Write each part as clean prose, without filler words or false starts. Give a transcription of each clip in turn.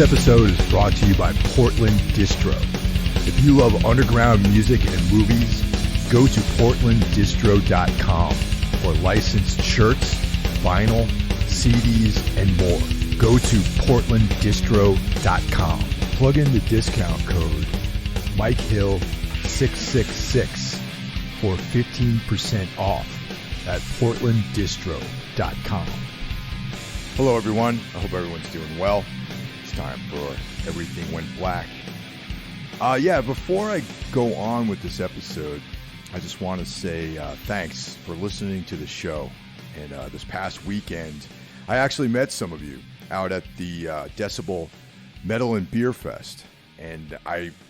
episode is brought to you by Portland Distro. If you love underground music and movies, go to portlanddistro.com for licensed shirts, vinyl, CDs, and more. Go to portlanddistro.com. Plug in the discount code MikeHill666 for 15% off at portlanddistro.com. Hello, everyone. I hope everyone's doing well. It's time for Everything Went Black. Before I go on with this episode, I just want to say thanks for listening to the show. And this past weekend, I actually met some of you out at the Decibel Metal and Beer Fest. And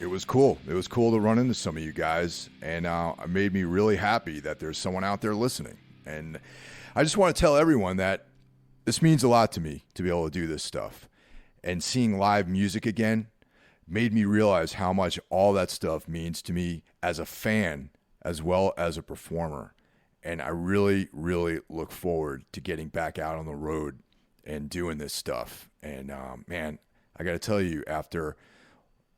it was cool. It was cool to run into some of you guys. And it made me really happy that there's someone out there listening. And I just want to tell everyone that this means a lot to me to be able to do this stuff. And seeing live music again made me realize how much all that stuff means to me as a fan as well as a performer. And I really, really look forward to getting back out on the road and doing this stuff. And man, I got to tell you, after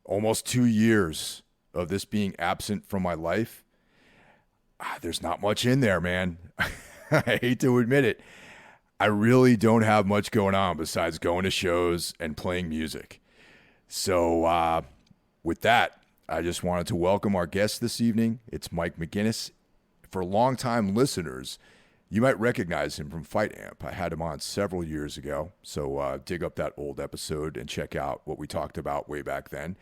almost 2 years of this being absent from my life, there's not much in there, man. I hate to admit it. I really don't have much going on besides going to shows and playing music. So with that, I just wanted to welcome our guest this evening. It's Mike McGinnis. For longtime listeners, you might recognize him from Fight Amp. I had him on several years ago, so dig up that old episode and check out what we talked about way back then.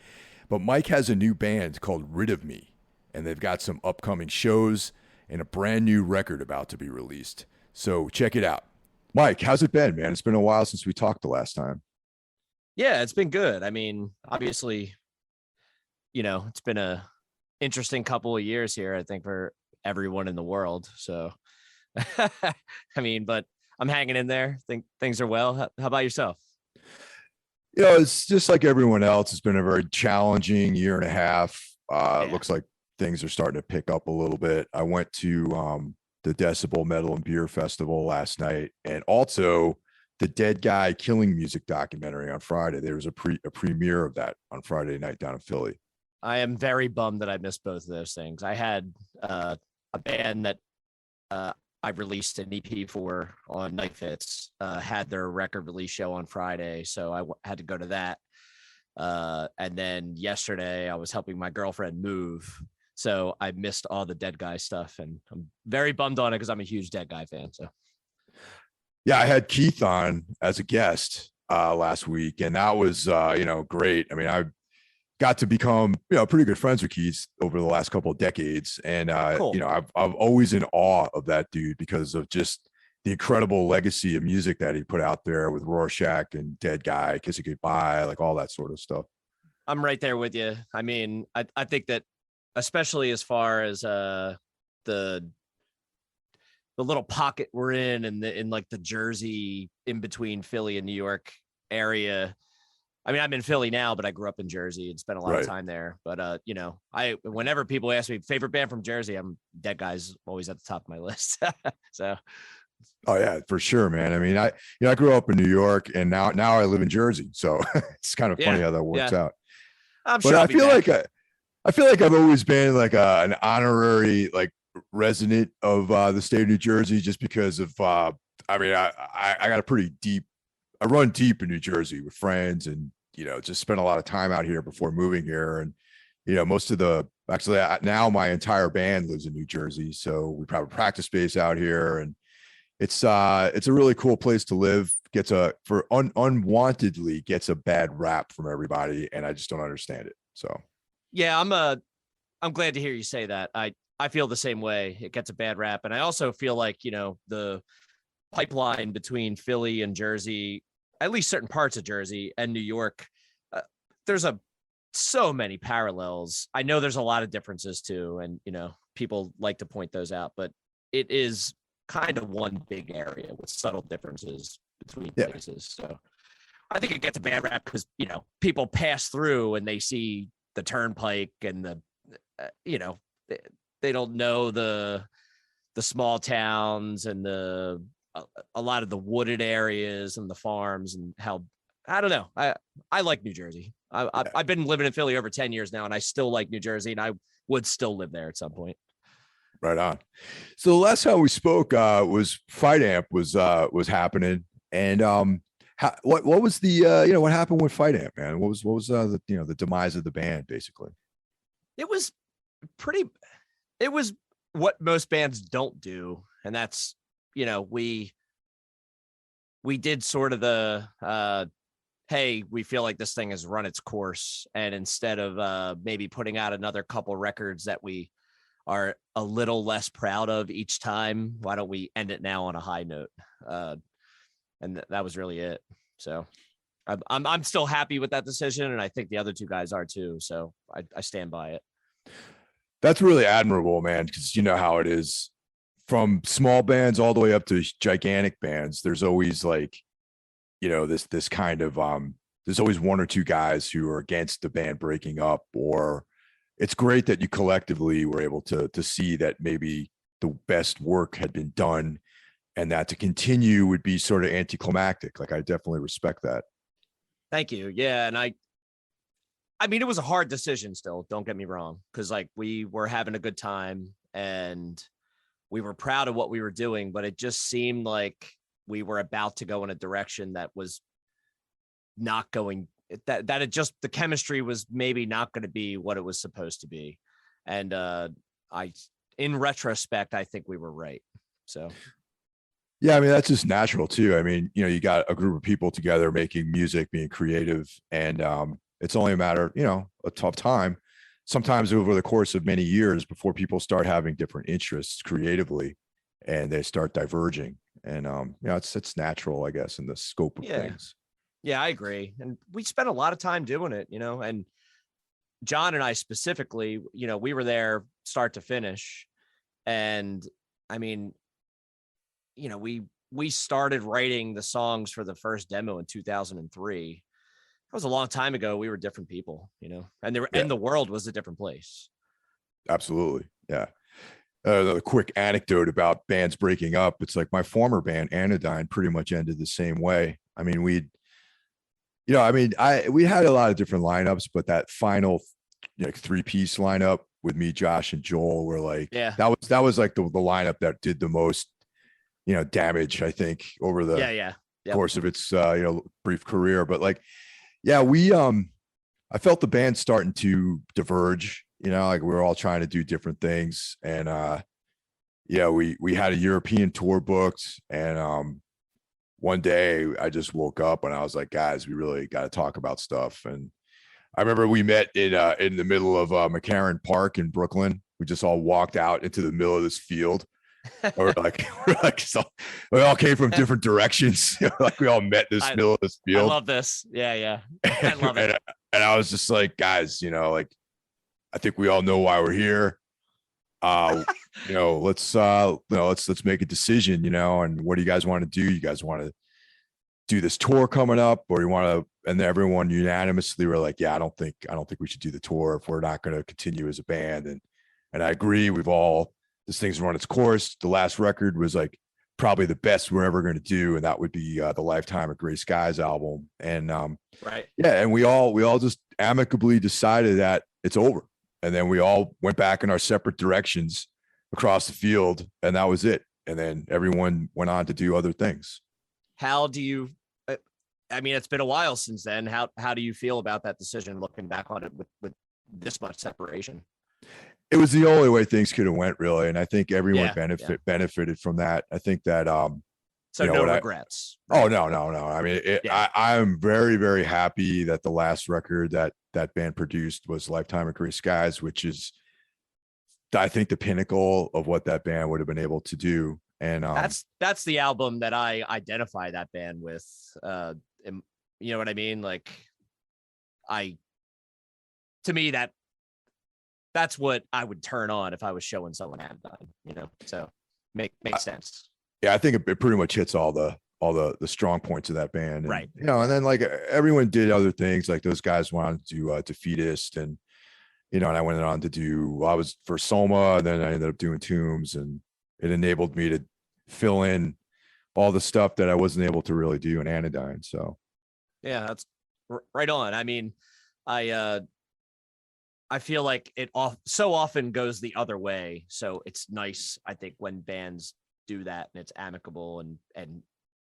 But Mike has a new band called Rid of Me, and they've got some upcoming shows and a brand new record about to be released. So check it out. Mike, how's it been, man? It's been a while since we talked the last time. Yeah, it's been good. I mean, obviously, it's been a interesting couple of years here, I think, for everyone in the world. So, I mean, but I'm hanging in there. Think things are well. How about yourself? It's just like everyone else. It's been a very challenging year and a half. It looks like things are starting to pick up a little bit. I went to the Decibel Metal and Beer Festival last night, and also the Dead Guy Killing Music documentary on Friday. There was a premiere of that on Friday night down in Philly. I am very bummed that I missed both of those things. I had a band that I released an EP for on Night Fits, had their record release show on Friday, so I had to go to that. And then yesterday I was helping my girlfriend move, so I missed all the Dead Guy stuff, and I'm very bummed on it because I'm a huge Dead Guy fan. So, yeah, I had Keith on as a guest last week, and that was great. I mean, I got to become pretty good friends with Keith over the last couple of decades, and cool. I'm always in awe of that dude because of just the incredible legacy of music that he put out there with Rorschach and Dead Guy, Kiss It Goodbye, like all that sort of stuff. I'm right there with you. I mean, I think that, especially as far as the little pocket we're in like the Jersey in between Philly and New York area. I mean, I'm in Philly now, but I grew up in Jersey and spent a lot of time there. But whenever people ask me favorite band from Jersey, Dead Guy's always at the top of my list. So. Oh yeah, for sure, man. I mean, I grew up in New York, and now I live in Jersey, so it's kind of funny how that works out. I'm sure. But I feel like I've always been like an honorary resident of the state of New Jersey, just because of I got a pretty deep. I run deep in New Jersey with friends, and just spent a lot of time out here before moving here. And most of now my entire band lives in New Jersey, so we have a practice space out here, and it's a really cool place to live. Unwantedly gets a bad rap from everybody, and I just don't understand it. So yeah, I'm glad to hear you say that. I feel the same way. It gets a bad rap, and I also feel like the pipeline between Philly and Jersey, at least certain parts of Jersey and New York, there's so many parallels. I know there's a lot of differences too, and people like to point those out, but it is kind of one big area with subtle differences between places. So I think it gets a bad rap because people pass through and they see the turnpike and they don't know the small towns and a lot of the wooded areas and the farms and how I don't know. I like New Jersey. I've been living in Philly over 10 years now, and I still like New Jersey, and I would still live there at some point. Right on. So the last time we spoke was Fight Amp was happening, and what was the what happened with Fight Amp, man? What was the the demise of the band basically? It was it was what most bands don't do, and that's we did sort of the hey, we feel like this thing has run its course, and instead of maybe putting out another couple records that we are a little less proud of each time, why don't we end it now on a high note? And that was really it. So I'm still happy with that decision, and I think the other two guys are too. So I stand by it. That's really admirable, man, because you know how it is from small bands all the way up to gigantic bands. There's always like, this kind of there's always one or two guys who are against the band breaking up, or it's great that you collectively were able to see that maybe the best work had been done, and that to continue would be sort of anticlimactic. Like, I definitely respect that. Thank you. Yeah. And I mean, it was a hard decision still, don't get me wrong, because like we were having a good time and we were proud of what we were doing, but it just seemed like we were about to go in a direction that was not going, that it just, the chemistry was maybe not going to be what it was supposed to be. And in retrospect, I think we were right. So. Yeah, I mean, that's just natural too. I mean, you got a group of people together making music, being creative, and it's only a matter, a tough time. Sometimes over the course of many years before people start having different interests creatively and they start diverging. And, it's natural, I guess, in the scope of things. Yeah, I agree. And we spent a lot of time doing it, and John and I specifically, we were there start to finish. And I mean, we started writing the songs for the first demo in 2003. That was a long time ago. We were different people, and and the world was a different place. Absolutely. Yeah. A quick anecdote about bands breaking up. It's like my former band Anodyne pretty much ended the same way. I mean, we had a lot of different lineups, but that final 3-piece lineup with me, Josh, and Joel were like, that was like the lineup that did the most, damage, I think, over the course of its brief career. But like, I felt the band starting to diverge, like we were all trying to do different things. And we had a European tour booked, and one day I just woke up and I was like, guys, we really got to talk about stuff. And I remember we met in the middle of McCarran Park in Brooklyn. We just all walked out into the middle of this field. we're like, so we all came from different directions. Like we all met in this middle of this field. I love this. Yeah. I love it. And I was just like, guys, like, I think we all know why we're here. Let's make a decision, and what do you guys want to do? You guys want to do this tour coming up, or you want to? And everyone unanimously were like, yeah, I don't think we should do the tour if we're not going to continue as a band. And I agree. This thing's run its course. The last record was like probably the best we're ever going to do, and that would be the Lifetime of Gray Skies album. And right, yeah, and we all just amicably decided that it's over, and then we all went back in our separate directions across the field, and that was it. And then everyone went on to do other things. How do you? I mean, it's been a while since then. How do you feel about that decision, looking back on it with this much separation? It was the only way things could have went, really, and I think everyone benefited from that. I think that so no regrets. Oh no. I mean, I'm very, very happy that the last record that band produced was Lifetime of Gray Skies, which is, I think, the pinnacle of what that band would have been able to do. And that's the album that I identify that band with. You know what I mean? Like, to me, that's what I would turn on if I was showing someone Anodyne, so makes sense. Yeah, I think it pretty much hits all the strong points of that band. And, right. And then like everyone did other things, like those guys wanted to do Defeatist, and, and I went on to do, I was for Soma, and then I ended up doing Tombs, and it enabled me to fill in all the stuff that I wasn't able to really do in Anodyne. So Yeah, that's right on. I mean, I feel like so often goes the other way. So it's nice, I think, when bands do that and it's amicable and it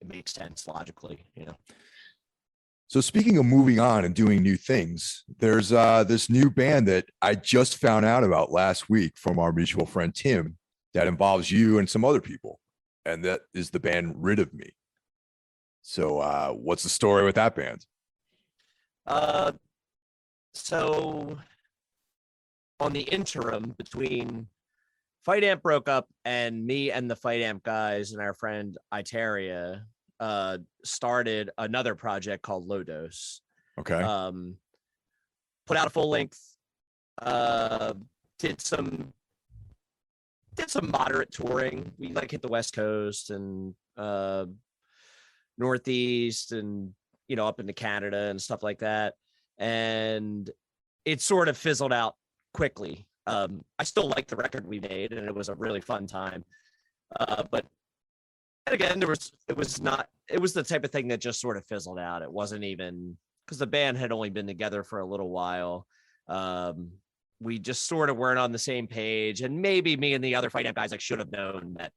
makes sense logically, you know. So speaking of moving on and doing new things, there's this new band that I just found out about last week from our mutual friend Tim that involves you and some other people, and that is the band Rid of Me. So what's the story with that band? So on the interim between Fight Amp broke up and me and the Fight Amp guys and our friend Iteria started another project called Low Dose. Okay. Put out a full length, did some moderate touring. We like hit the West Coast and Northeast and, you know, up into Canada and stuff like that. And it sort of fizzled out quickly. I still like the record we made and it was a really fun time. But again, it was the type of thing that just sort of fizzled out. It wasn't even because the band had only been together for a little while. We just sort of weren't on the same page. And maybe me and the other Fight Amp guys, I should have known that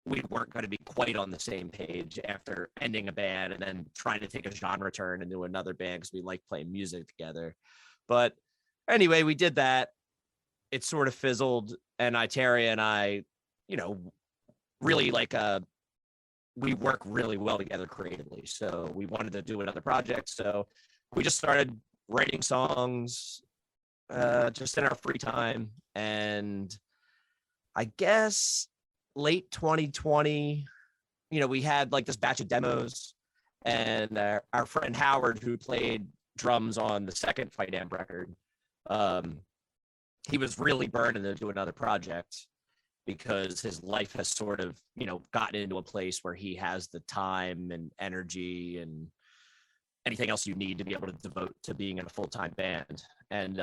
we weren't going to be quite on the same page after ending a band and then trying to take a genre turn into another band because we like playing music together. But anyway, we did that. It sort of fizzled, and Iteria and I, you know, really we work really well together creatively. So we wanted to do another project. So we just started writing songs just in our free time. And I guess late 2020, you know, we had like this batch of demos, and our friend Howard, who played drums on the second Fight Amp record, he was really burning to do another project because his life has sort of, you know, gotten into a place where he has the time and energy and anything else you need to be able to devote to being in a full-time band. And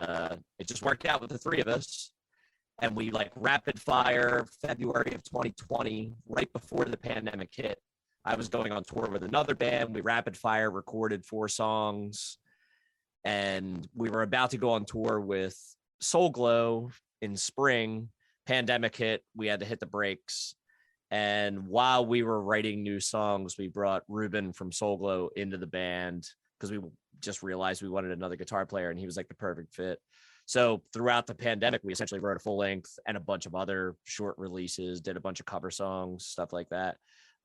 it just worked out with the three of us. And we like rapid fire February of 2020, right before the pandemic hit. I was going on tour with another band. We rapid fire recorded 4 songs, and we were about to go on tour with Soul Glow in spring. Pandemic hit. We had to hit the brakes. And while we were writing new songs, we brought Ruben from Soul Glow into the band because we just realized we wanted another guitar player, and he was like the perfect fit. So throughout the pandemic, we essentially wrote a full length and a bunch of other short releases, did a bunch of cover songs, stuff like that.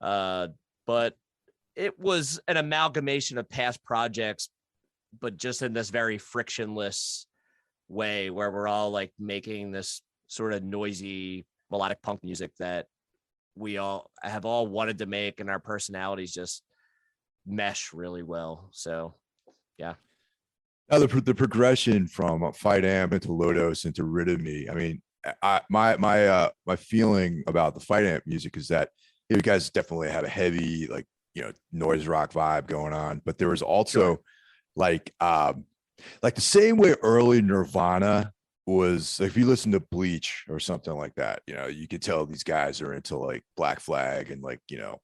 But it was an amalgamation of past projects, but just in this very frictionless way where we're all like making this sort of noisy melodic punk music that we all have wanted to make, and our personalities just mesh really well. So, yeah. Now the progression from Fight Amp into Low Dose into Rid of Me. I mean, my feeling about the Fight Amp music is that you guys definitely had a heavy, like, you know, noise rock vibe going on, but there was also like the same way early Nirvana was, like, if you listen to Bleach or something like that, you know, you could tell these guys are into like Black Flag and like, you know,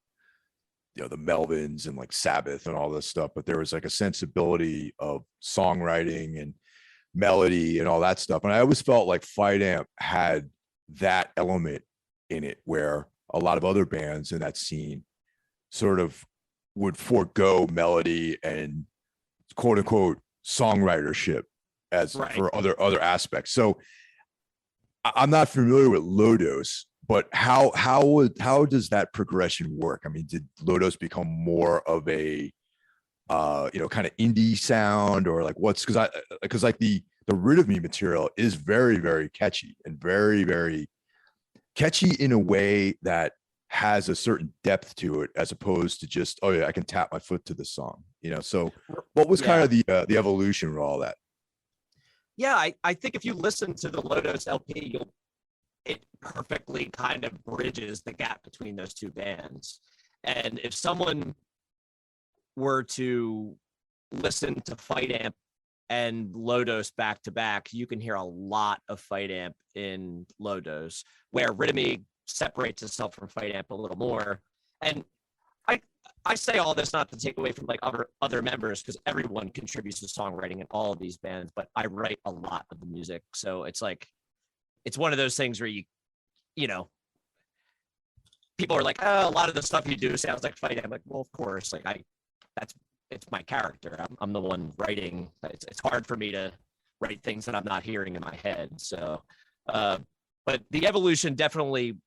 the Melvins and like Sabbath and all this stuff, but there was like a sensibility of songwriting and melody and all that stuff. And I always felt like Fight Amp had that element in it where a lot of other bands in that scene sort of would forego melody and quote unquote songwritership as for other aspects. So I'm not familiar with Low Dose, but how does that progression work? I mean, did Low Dose become more of a you know, kind of indie sound, or like what's, because like the Rid of Me material is very, very catchy and very, very catchy in a way that has a certain depth to it, as opposed to just, oh yeah, I can tap my foot to the song, you know. So what was kind of the evolution with all that? Yeah, I think if you listen to the Low Dose LP, it perfectly kind of bridges the gap between those two bands. And if someone were to listen to Fight Amp and Low Dose back to back, you can hear a lot of Fight Amp in Low Dose, where Rid of Me separates itself from Fight Amp a little more. And I say all this not to take away from like other members, because everyone contributes to songwriting in all of these bands, but I write a lot of the music. So it's like, it's one of those things where you know, people are like, oh, a lot of the stuff you do sounds like fighting. I'm like, well, of course, like it's my character. I'm the one writing. It's hard for me to write things that I'm not hearing in my head. So, but the evolution definitely,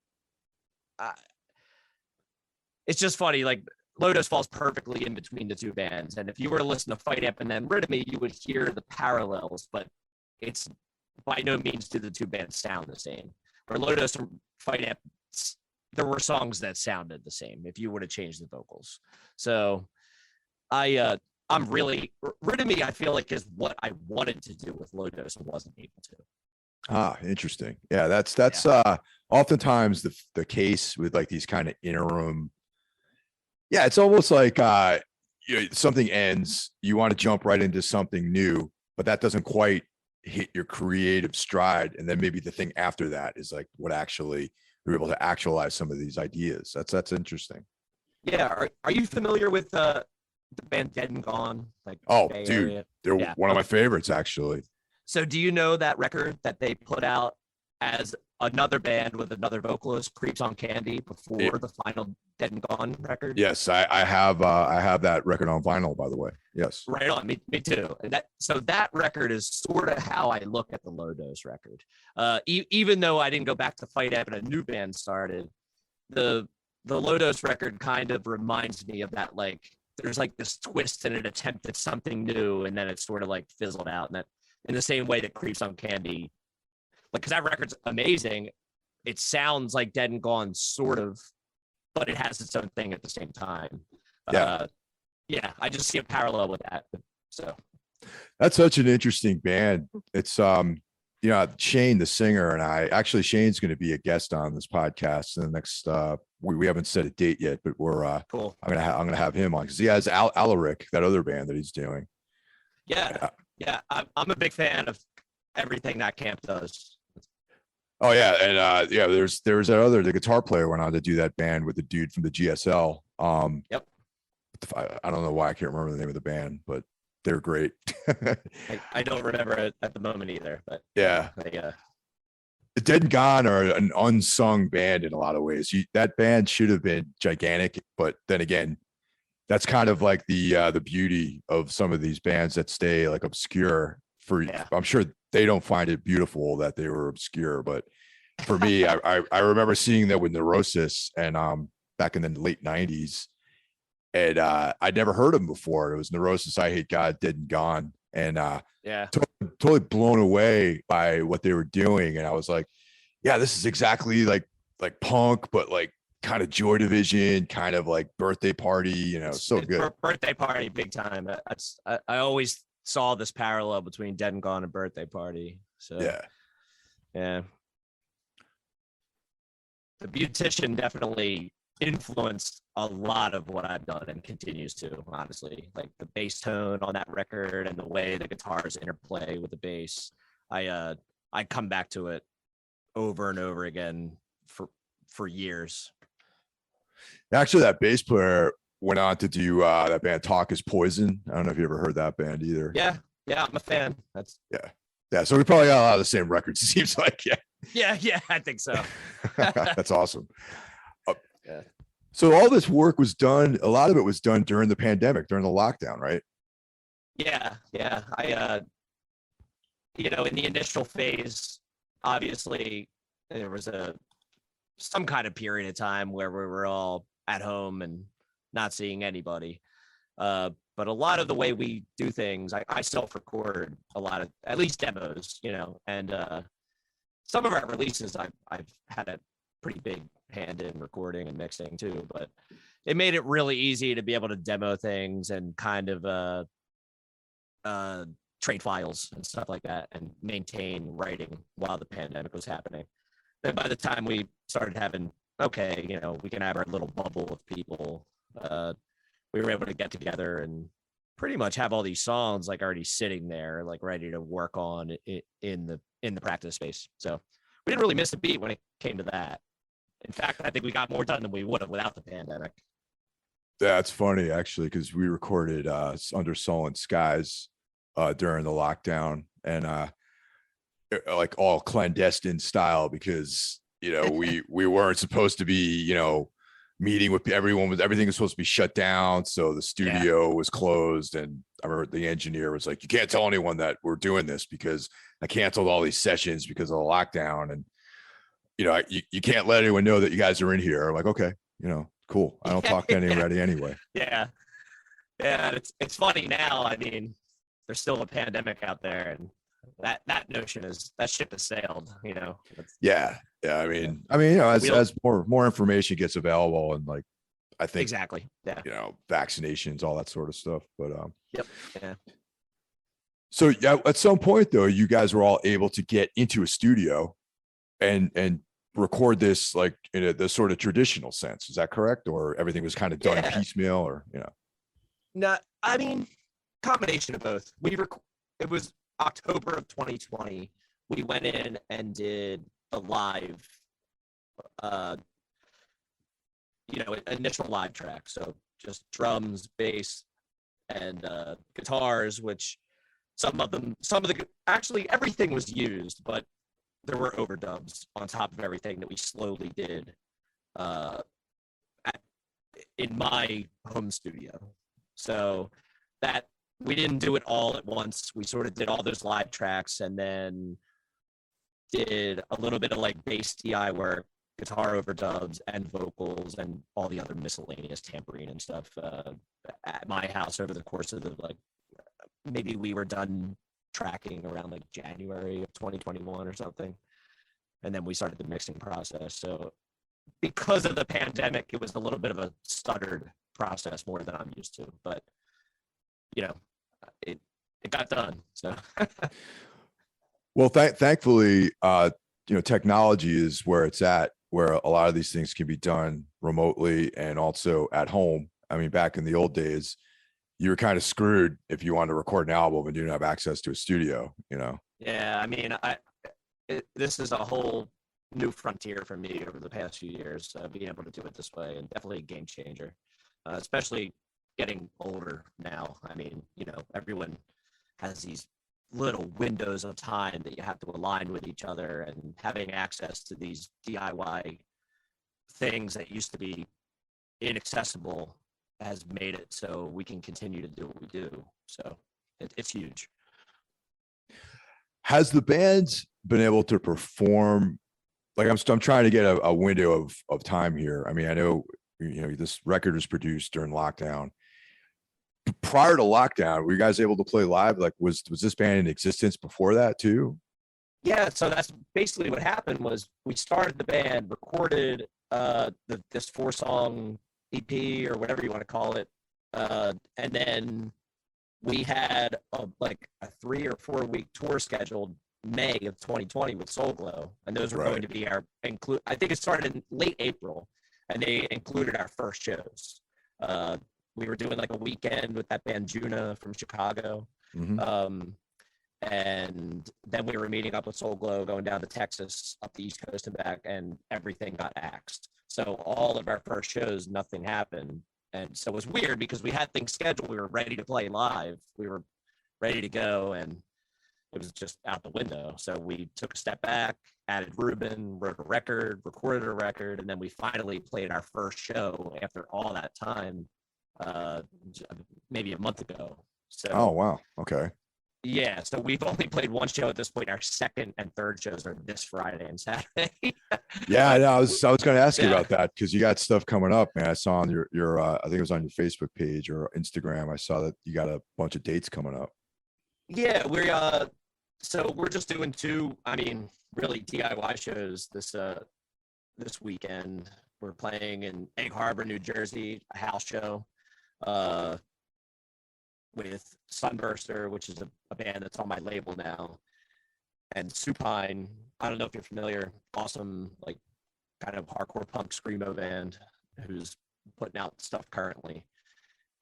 it's just funny. Like Lodos falls perfectly in between the two bands. And if you were to listen to Fight Amp and then Rid of Me, you would hear the parallels, but it's by no means do the two bands sound the same. Where Lodos and Fight Amp, there were songs that sounded the same if you were to change the vocals. So I'm really, Rid of Me, I feel like is what I wanted to do with Lodos and wasn't able to. Ah, interesting. Yeah, that's oftentimes the case with like these kind of interim. Yeah, it's almost like something ends, you want to jump right into something new, but that doesn't quite hit your creative stride, and then maybe the thing after that is like what actually you're able to actualize some of these ideas. That's interesting. Yeah, are you familiar with the band Dead and Gone? Like, oh, dude, they're one of my favorites actually. So do you know that record that they put out as another band with another vocalist, Creeps on Candy, before the final Dead and Gone record? Yes, I have that record on vinyl, by the way. Yes. Right on, me too. And that record is sort of how I look at the Lodos record. Even though I didn't go back to Fight Amp and a new band started, the Lodos record kind of reminds me of that, like there's like this twist and an attempt at something new, and then it's sort of like fizzled out. And that in the same way that Creeps on Candy, like, because that record's amazing. It sounds like Dead and Gone, sort of, but it has its own thing at the same time. Yeah, I just see a parallel with that. So that's such an interesting band. It's Shane, the singer, and Shane's going to be a guest on this podcast in the next. We haven't set a date yet, but we're cool. I'm gonna have him on because he has Alaric, that other band that he's doing. Yeah, I'm a big fan of everything that camp does. Oh yeah, and there's that the guitar player went on to do that band with the dude from the GSL. Yep. I don't know why I can't remember the name of the band, but they're great. I don't remember it at the moment either, but yeah. The Dead and Gone are an unsung band in a lot of ways. That band should have been gigantic, but then again, that's kind of like the beauty of some of these bands that stay like obscure. I'm sure they don't find it beautiful that they were obscure, but for me, I remember seeing that with Neurosis and back in the late 90s, and I'd never heard them before. It was Neurosis, I Hate God, Dead and Gone, and totally blown away by what they were doing. And I was like, yeah, this is exactly like punk, but like kind of Joy Division, kind of like Birthday Party, so good. Birthday Party, big time. I always saw this parallel between Dead and Gone and Birthday Party. So yeah. The Beautician definitely influenced a lot of what I've done and continues to, honestly. Like the bass tone on that record and the way the guitars interplay with the bass. I come back to it over and over again for years. Actually, that bass player went on to do that band Talk is Poison. I don't know if you ever heard that band either. Yeah, I'm a fan. Yeah. So we probably got a lot of the same records, it seems like. Yeah, I think so. That's awesome. Yeah. So all this work was done, a lot of it was done during the pandemic, during the lockdown, right? Yeah. I in the initial phase, obviously there was some kind of period of time where we were all at home and not seeing anybody. But a lot of the way we do things, I self-record a lot of, at least demos, and some of our releases I've had a pretty big hand in recording and mixing too, but it made it really easy to be able to demo things and kind of trade files and stuff like that and maintain writing while the pandemic was happening. Then by the time we started having, we can have our little bubble of people, we were able to get together and pretty much have all these songs like already sitting there, like ready to work on in the practice space. So we didn't really miss a beat when it came to that. In fact, I think we got more done than we would have without the pandemic. That's funny actually, because we recorded under sullen skies during the lockdown, and like all clandestine style, because we weren't supposed to be meeting with everyone. With everything was supposed to be shut down, so the studio was closed. And I remember the engineer was like, "You can't tell anyone that we're doing this because I canceled all these sessions because of the lockdown, and you can't let anyone know that you guys are in here." I'm like, okay, cool. I don't talk to anybody anyway. Yeah. It's funny now. I mean, there's still a pandemic out there, and that notion that ship has sailed. Yeah. I mean, as more information gets available, and like, I think exactly. Yeah. Vaccinations, all that sort of stuff. But yep. Yeah. So at some point though, you guys were all able to get into a studio and record this like in the sort of traditional sense. Is that correct? Or everything was kind of done piecemeal, or No, I mean, combination of both. It was October of 2020. We went in and did a live, initial live track. So just drums, bass, and guitars, which actually everything was used, but there were overdubs on top of everything that we slowly did in my home studio. So that we didn't do it all at once. We sort of did all those live tracks and then did a little bit of like bass DI work, guitar overdubs, and vocals, and all the other miscellaneous tampering and stuff at my house over the course of maybe we were done tracking around like January of 2021 or something. And then we started the mixing process. So because of the pandemic, it was a little bit of a stuttered process more than I'm used to, but it got done. So well, thankfully, technology is where it's at, where a lot of these things can be done remotely and also at home. I mean, back in the old days, you were kind of screwed if you wanted to record an album and you didn't have access to a studio, Yeah, I mean, this is a whole new frontier for me over the past few years, being able to do it this way, and definitely a game changer, especially getting older now. I mean, everyone has these little windows of time that you have to align with each other, and having access to these DIY things that used to be inaccessible has made it so we can continue to do what we do. So it's huge. Has the band been able to perform? Like, I'm trying to get a window of time here. I mean, I know, this record was produced during lockdown. Prior to lockdown, were you guys able to play live? Like, was this band in existence before that too? Yeah, so that's basically what happened. Was we started the band, recorded this 4-song EP or whatever you want to call it, and then we had a 3 or 4 week tour scheduled May of 2020 with Soul Glow, and those were going to be I think it started in late April, and they included our first shows. We were doing like a weekend with that band Juna from Chicago. Mm-hmm. And then we were meeting up with Soul Glow, going down to Texas, up the East Coast and back, and everything got axed. So all of our first shows, nothing happened. And so it was weird because we had things scheduled. We were ready to play live. We were ready to go, and it was just out the window. So we took a step back, added Ruben, wrote a record, recorded a record, and then we finally played our first show after all that time, maybe a month ago. So, oh, wow. Okay. Yeah, so we've only played one show at this point. Our second and third shows are this Friday and Saturday. Yeah, I know. I was going to ask you about that, because you got stuff coming up, man. I saw on your I think it was on your Facebook page or Instagram. I saw that you got a bunch of dates coming up. Yeah, we're just doing 2, really DIY shows this weekend. We're playing in Egg Harbor, New Jersey, a house show. With Sunburster, which is a band that's on my label now, and Supine. I don't know if you're familiar. Awesome, kind of hardcore punk screamo band who's putting out stuff currently.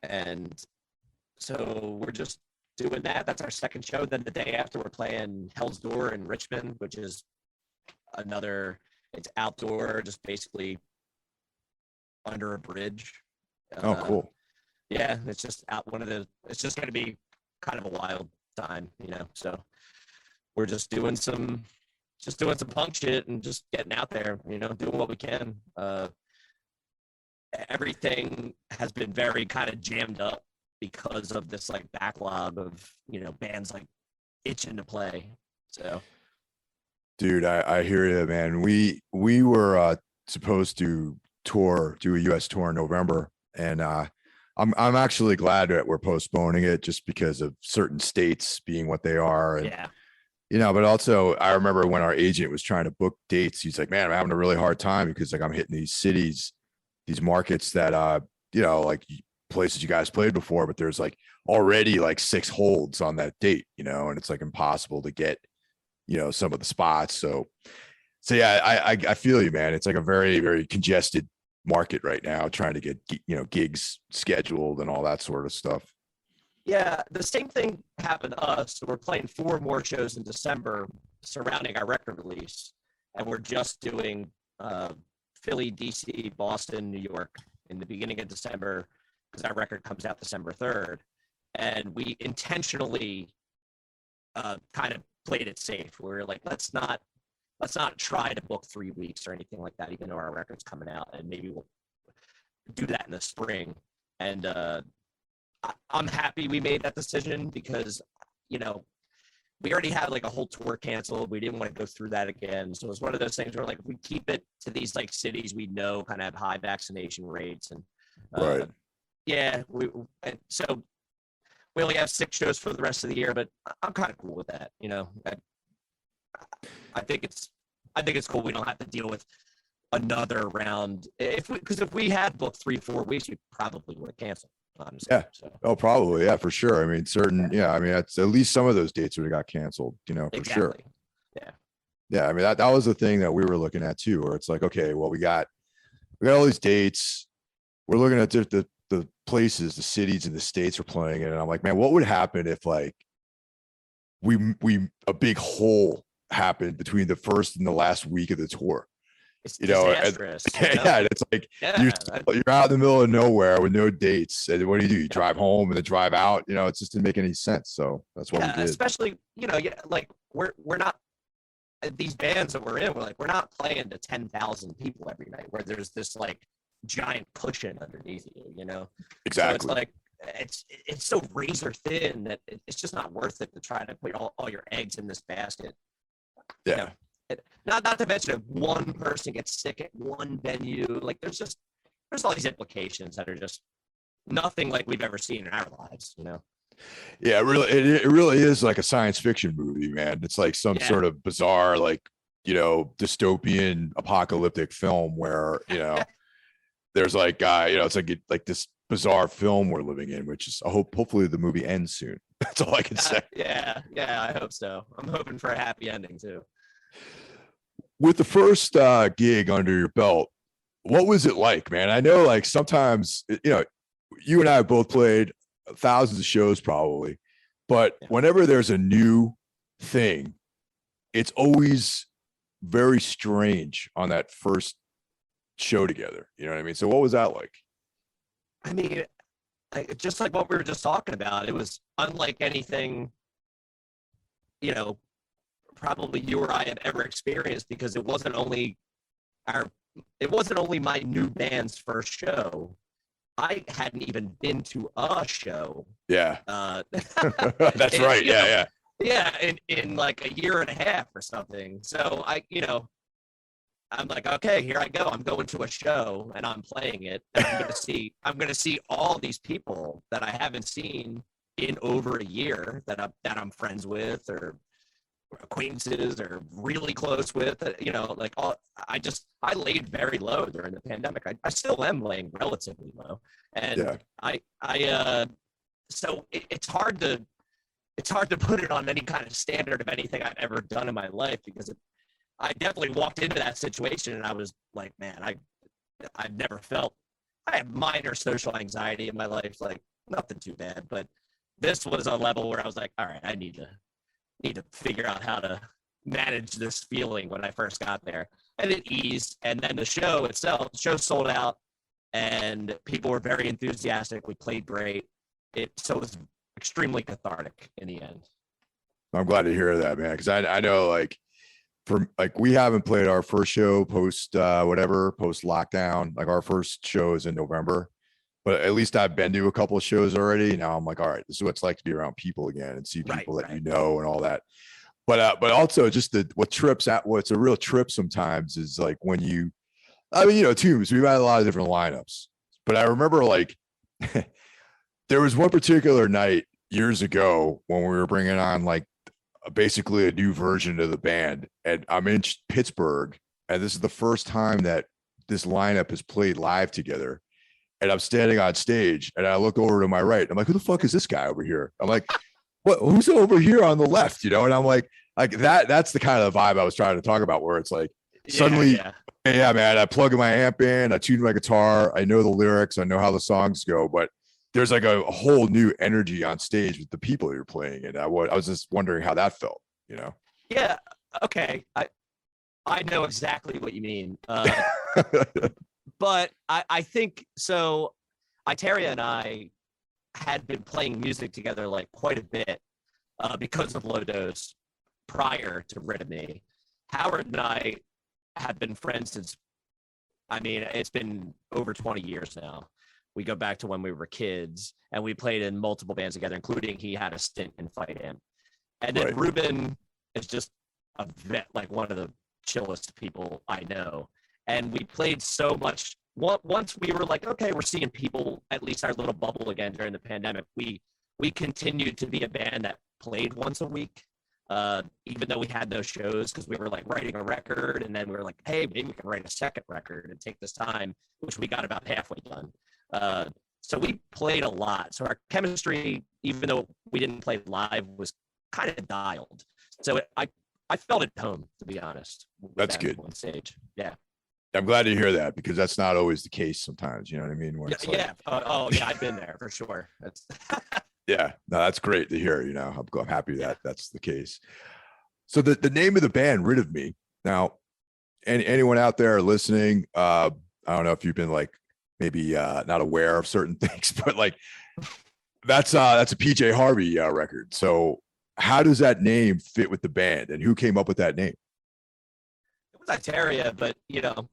And so we're just doing that. That's our second show. Then the day after, we're playing Hell's Door in Richmond, which is it's outdoor, just basically under a bridge. Oh, cool. Yeah, it's just it's just going to be kind of a wild time, so we're just doing some punk shit and just getting out there, doing what we can. Everything has been very kind of jammed up because of this like backlog of, bands like itching to play. So, dude, I hear you, man. We were supposed to do a US tour in November, and I'm actually glad that we're postponing it just because of certain states being what they are. And but also I remember when our agent was trying to book dates, he's like, man, I'm having a really hard time because like I'm hitting these cities, these markets that like places you guys played before, but there's like already like 6 holds on that date, and it's like impossible to get some of the spots. So yeah, I feel you, man. It's like a very, very congested market right now, trying to get gigs scheduled and all that sort of stuff. Yeah, the same thing happened to us. We're playing 4 more shows in December surrounding our record release, and we're just doing Philly, DC, Boston, New York in the beginning of December because our record comes out December 3rd, and we intentionally kind of played it safe. We're like, let's not try to book 3 weeks or anything like that, even though our record's coming out, and maybe we'll do that in the spring. And I'm happy we made that decision because, we already had like a whole tour canceled. We didn't want to go through that again. So it's one of those things where like, if we keep it to these like cities we know kind of have high vaccination rates, and right. So we only have 6 shows for the rest of the year, but I'm kind of cool with that. I think it's cool. We don't have to deal with another round. If we had booked 3-4 weeks, we probably would have canceled. Honestly. Yeah. So. Oh, probably. Yeah, for sure. I mean, that's at least some of those dates would have got canceled, for exactly. Sure. Yeah. Yeah. I mean, that was the thing that we were looking at too, where it's like, okay, well, we got all these dates. We're looking at the places, the cities and the states we're playing in. And I'm like, man, what would happen if like we a big hole happened between the first and the last week of the tour? It's disastrous. Yeah, it's like you're out in the middle of nowhere with no dates, and what do? You drive home and then drive out. It just didn't make any sense. So that's what we did. Especially, like we're not these bands that we're in. We're not playing to 10,000 people every night, where there's this like giant cushion underneath you. Exactly. So it's like it's so razor thin that it's just not worth it to try to put all your eggs in this basket. Yeah. Not to mention if one person gets sick at one venue, like there's all these implications that are just nothing like we've ever seen in our lives, Yeah, it really is like a science fiction movie, man. It's like some sort of bizarre, like, dystopian apocalyptic film where, there's like, it's like this bizarre film we're living in, which is hopefully the movie ends soon. That's all I can say. Yeah, I hope so. I'm hoping for a happy ending too. With the first gig under your belt, what was it like, man? I know like sometimes, you and I have both played thousands of shows probably, but whenever there's a new thing, it's always very strange on that first show together. You know what I mean? So what was that like? I mean, just like what we were just talking about, it was unlike anything, probably you or I have ever experienced, because it wasn't only my new band's first show. I hadn't even been to a show. Yeah. That's right. Yeah. In like a year and a half or something. So I'm like, okay, here I go. I'm going to a show and I'm playing it. And I'm gonna see all these people that I haven't seen in over a year that I'm friends with or acquaintances or really close with. I laid very low during the pandemic. I still am laying relatively low, and so it's hard to put it on any kind of standard of anything I've ever done in my life, because I definitely walked into that situation and I was like, man, I've never felt. I have minor social anxiety in my life, like nothing too bad, but this was a level where I was like, all right, I need to figure out how to manage this feeling when I first got there. And it eased. And then the show sold out and people were very enthusiastic. We played great. So it was extremely cathartic in the end. I'm glad to hear that, man, because I know like we haven't played our first show post lockdown. Like our first show is in November, but at least I've been to a couple of shows already. Now I'm like, all right, this is what it's like to be around people again and see people that you know and all that. But also just what's a real trip sometimes is like when Tombs, we've had a lot of different lineups, but I remember like there was one particular night years ago when we were bringing on like basically a new version of the band, and I'm in Pittsburgh, and this is the first time that this lineup has played live together, and I'm standing on stage and I look over to my right. I'm like, who the fuck is this guy over here? I'm like, what? Who's over here on the left? And I'm like that's the kind of vibe I was trying to talk about, where it's like suddenly, yeah, man, I plug my amp in, I tune my guitar, I know the lyrics, I know how the songs go, but there's like a whole new energy on stage with the people you're playing. And I was just wondering how that felt, Yeah. Okay. I know exactly what you mean. But I think so. Iteria and I had been playing music together like quite a bit because of Low Dose prior to Rid of Me. Howard and I have been friends since, it's been over 20 years now. We go back to when we were kids, and we played in multiple bands together, including he had a stint in Fight Amp. And then Ruben is just a vet, like one of the chillest people I know. And we played so much. Once we were like, okay, we're seeing people, at least our little bubble again during the pandemic, we continued to be a band that played once a week, even though we had no shows, because we were like writing a record, and then we were like, hey, maybe we can write a second record and take this time, which we got about halfway done. So we played a lot. So our chemistry, even though we didn't play live, was kind of dialed. So I felt at home, to be honest. That's good. On stage. Yeah. I'm glad to hear that, because that's not always the case sometimes. You know what I mean? When yeah. I've been there for sure. That's yeah. No, that's great to hear. I'm happy that that's the case. So the name of the band, Rid of Me. Now, anyone out there listening, I don't know if you've been like, maybe not aware of certain things, but like that's a PJ Harvey record. So how does that name fit with the band, and who came up with that name? It was Iteria, but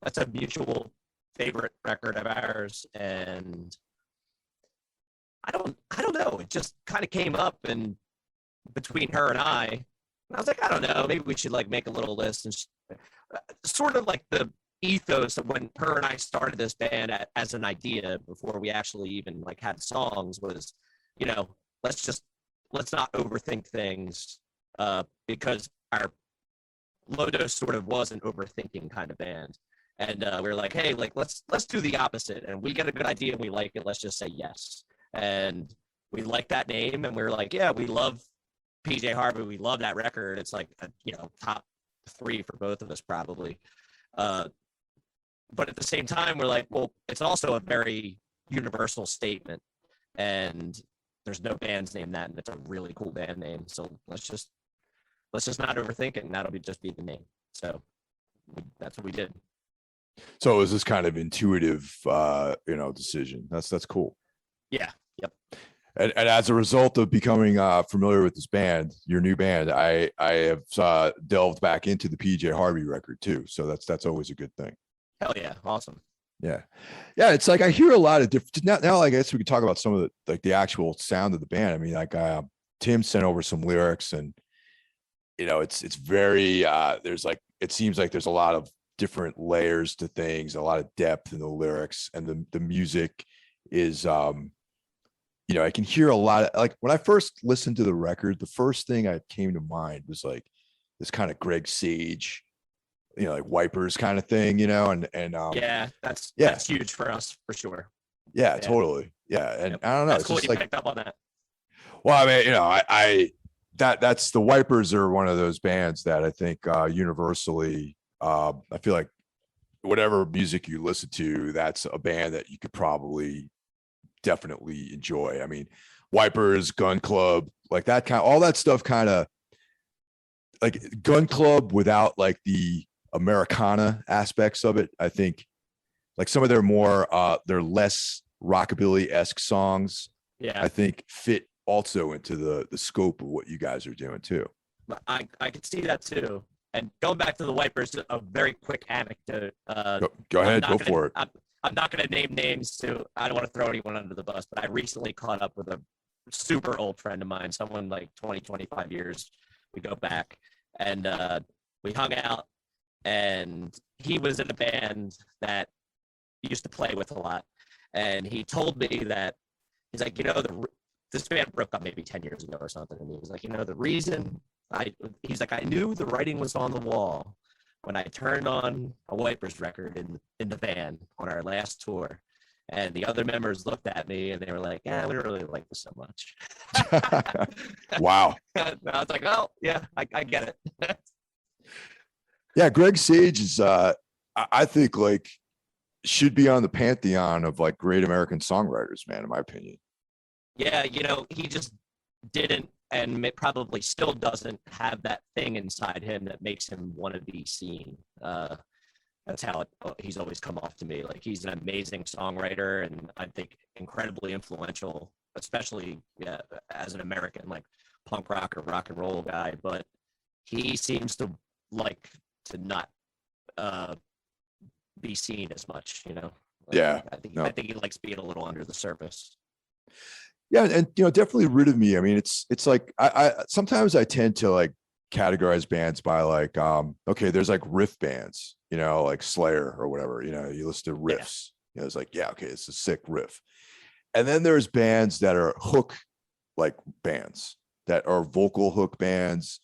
that's a mutual favorite record of ours, and I don't know. It just kind of came up, and between her and I was like, I don't know, maybe we should like make a little list, and sort of like the ethos of when her and I started this band as an idea before we actually even like had songs was, let's not overthink things, because our Low Dose sort of was an overthinking kind of band. And we were like, hey, like let's do the opposite. And we get a good idea and we like it. Let's just say yes. And we like that name. And we were like, yeah, we love PJ Harvey. We love that record. It's like, top 3 for both of us probably. But at the same time, we're like, well, it's also a very universal statement. And there's no band's name that, and it's a really cool band name. So let's just not overthink it, and that'll just be the name. So that's what we did. So it was this kind of intuitive, decision. That's cool. Yeah. Yep. And as a result of becoming familiar with this band, your new band, I have delved back into the PJ Harvey record too. So that's always a good thing. Hell yeah. Awesome. Yeah. It's like I hear a lot of different now I guess we could talk about some of the actual sound of the band. I mean, like Tim sent over some lyrics, and it's very there's like, it seems like there's a lot of different layers to things, a lot of depth in the lyrics, and the music is I can hear a lot of, like, when I first listened to the record, the first thing that came to mind was like this kind of Greg Sage, like Wipers kind of thing, and yeah, that's huge for us for sure. Yeah, totally. Yeah. And I don't know. That's it's cool just you like, picked up on that. well, I mean, that's the Wipers are one of those bands that I think universally, I feel like whatever music you listen to, that's a band that you could probably definitely enjoy. I mean, Wipers, Gun Club, like that kind of, all that stuff, kind of like Gun Club without like the Americana aspects of it, I think Like some of their less rockabilly-esque songs, Yeah, I think fit also into the scope of what you guys are doing too. I could see that too. And going back to the Wipers, a very quick anecdote. Go ahead, go for it. I'm not going to name names too. I don't want to throw anyone under the bus, but I recently caught up with a super old friend of mine, someone like 20, 25 years. We go back and we hung out, and he was in a band that he used to play with a lot. And he told me that he's like, this band broke up maybe 10 years ago or something. And he was like, the reason he's like, I knew the writing was on the wall when I turned on a Wipers record in the van on our last tour. And the other members looked at me and they were like, yeah, we don't really like this so much. Wow. And I was like, oh, yeah, I get it. Yeah, Greg Sage is, I think, like, should be on the pantheon of like great American songwriters, man, in my opinion. Yeah, he just didn't, and probably still doesn't have that thing inside him that makes him want to be seen. That's how he's always come off to me. Like, he's an amazing songwriter, and I think incredibly influential, especially as an American, like punk rock or rock and roll guy. But he seems to like to not be seen as much. Yeah, I think he likes being a little under the surface. Yeah, and definitely Rid of Me. I mean, it's like I sometimes I tend to like categorize bands by like okay, there's like riff bands, like Slayer or whatever. You listen to riffs. It's like, yeah, okay, it's a sick riff. And then there's bands that are hook like bands, that are vocal hook bands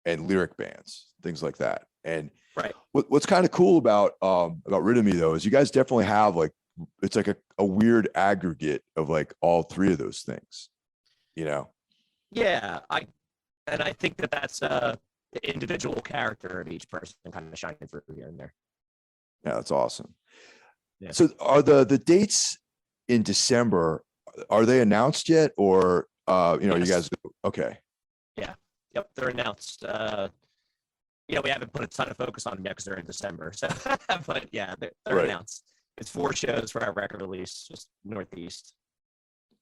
and lyric bands, things like that. And right, what's kind of cool about Rid of Me though is you guys definitely have like, it's like a weird aggregate of like all three of those things, Yeah, I think that's the individual character of each person kind of shining through here and there. Yeah, that's awesome. Yeah. So are the dates in December, are they announced yet, or yes. You guys, okay? Yeah, yep, they're announced. We haven't put a ton of focus on them yet because they're in December. So, but yeah, they're right. Announced. It's 4 shows for our record release, just Northeast.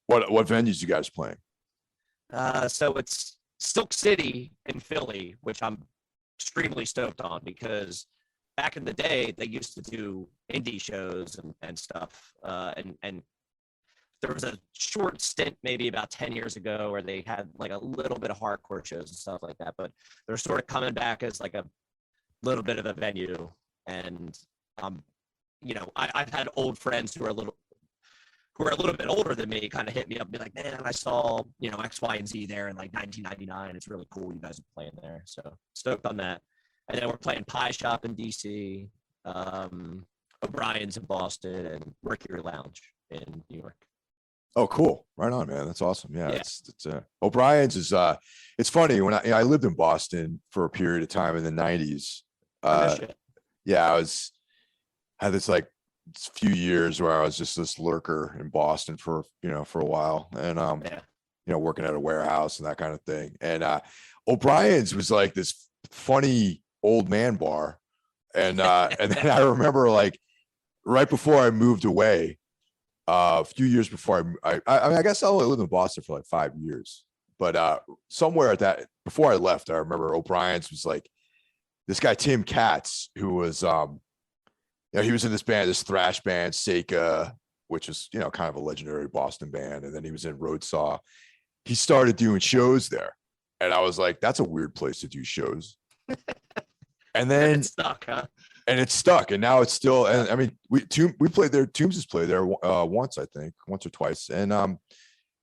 What venues you guys playing? So it's Silk City in Philly, which I'm extremely stoked on because back in the day they used to do indie shows and stuff. And there was a short stint maybe about 10 years ago where they had like a little bit of hardcore shows and stuff like that, but they're sort of coming back as like a little bit of a venue. And I've had old friends who are a little bit older than me kind of hit me up and be like, man, I saw, X, Y, and Z there in like 1999. It's really cool. You guys are playing there. So stoked on that. And then we're playing Pie Shop in DC, O'Brien's in Boston, and Mercury Lounge in New York. Oh, cool. Right on, man. That's awesome. Yeah. It's O'Brien's is, it's funny when I lived in Boston for a period of time in the 90s. Yeah, I had this like few years where I was just this lurker in Boston for a while, and working at a warehouse and that kind of thing. And O'Brien's was like this funny old man bar, and then I remember like right before I moved away, a few years before I guess I only lived in Boston for like 5 years, but somewhere at that before I left, I remember O'Brien's was like this guy Tim Katz, who was he was in this band, this thrash band, Seika, which is, kind of a legendary Boston band. And then he was in Roadsaw. He started doing shows there. And I was like, that's a weird place to do shows. And then it's stuck, huh? And it's stuck. And now it's still, and I mean, we played there. Tombs has played there once, I think, once or twice. And, and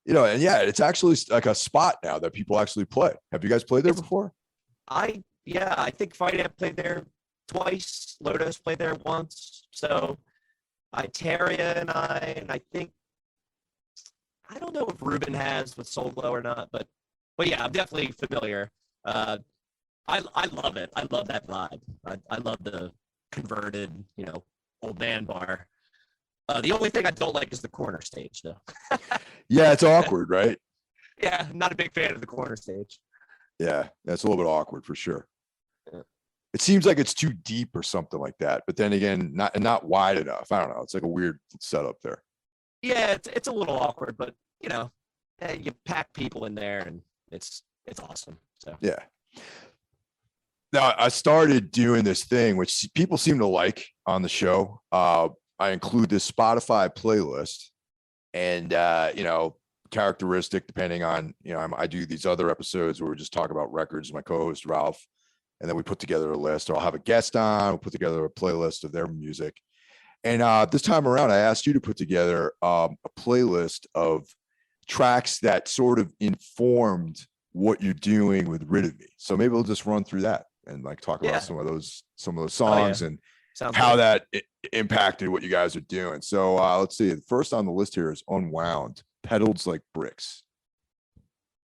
yeah, it's actually like a spot now that people actually play. Have you guys played there before? I think Fight Amp played there twice. Lotus played there once. So Iteria and I think, I don't know if Ruben has with Soul Glow or not, but yeah, I'm definitely familiar. I love it. I love that vibe. I love the converted, old man bar. The only thing I don't like is the corner stage, though. Yeah, it's awkward, right? Yeah, I'm not a big fan of the corner stage. Yeah, that's a little bit awkward for sure. Yeah. It seems like it's too deep or something like that. But then again, not wide enough. I don't know. It's like a weird setup there. Yeah, it's a little awkward, but you pack people in there, and it's awesome. So yeah. Now I started doing this thing, which people seem to like on the show. I include this Spotify playlist, and characteristic depending on I do these other episodes where we just talk about records. My co-host Ralph, and then we put together a list, or I'll have a guest on. We'll put together a playlist of their music. And this time around, I asked you to put together a playlist of tracks that sort of informed what you're doing with Rid of Me. So maybe we'll just run through that and like talk about some of those songs and how that impacted what you guys are doing. So let's see. The first on the list here is Unwound, Pedals Like Bricks.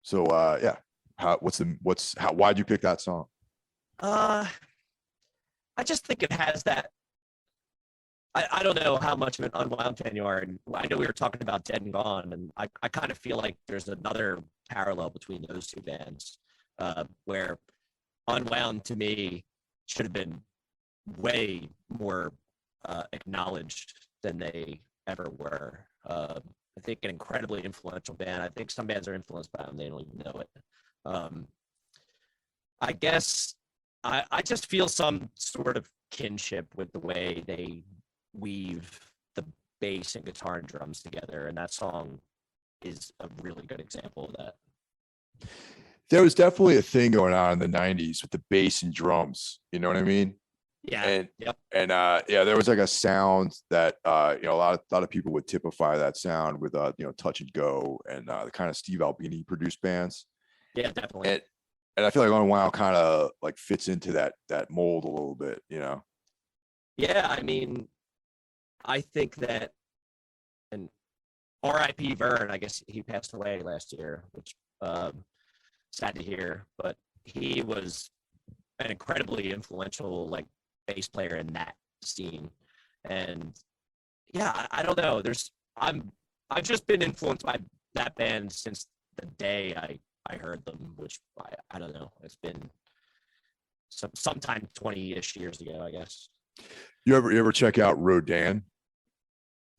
So why'd you pick that song? I just think it has that. I don't know how much of an Unwound fan you are, and I know we were talking about Dead and Gone, and I kind of feel like there's another parallel between those two bands, where Unwound to me should have been way more acknowledged than they ever were. I think an incredibly influential band. I think some bands are influenced by them, they don't even know it. I guess I just feel some sort of kinship with the way they weave the bass and guitar and drums together, and that song is a really good example of that. There was definitely a thing going on in the 90s with the bass and drums, you know what I mean? Yeah. And there was like a sound that a lot of people would typify that sound with Touch and Go and the kind of Steve Albini produced bands. Yeah, definitely. And I feel like Unwound kind of like fits into that mold a little bit, Yeah, I mean, I think that, and R.I.P. Vern, I guess he passed away last year, which sad to hear, but he was an incredibly influential like bass player in that scene. And yeah, I don't know. I've just been influenced by that band since the day I heard them, which I don't know. It's been sometime 20-ish years ago, I guess. You ever check out Rodan?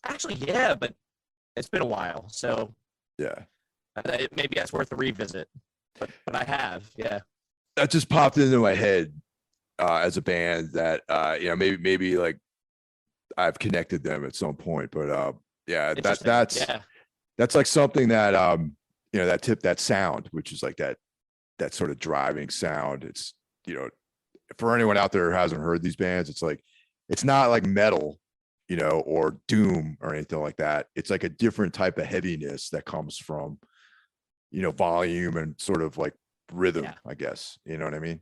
Actually, yeah, but it's been a while, so yeah, maybe that's worth a revisit. But I have, yeah. That just popped into my head as a band that maybe like I've connected them at some point, but that's like something that that sound, which is like that sort of driving sound. It's for anyone out there who hasn't heard these bands, it's like it's not like metal, or doom or anything like that. It's like a different type of heaviness that comes from volume and sort of like rhythm, I guess. You know what I mean?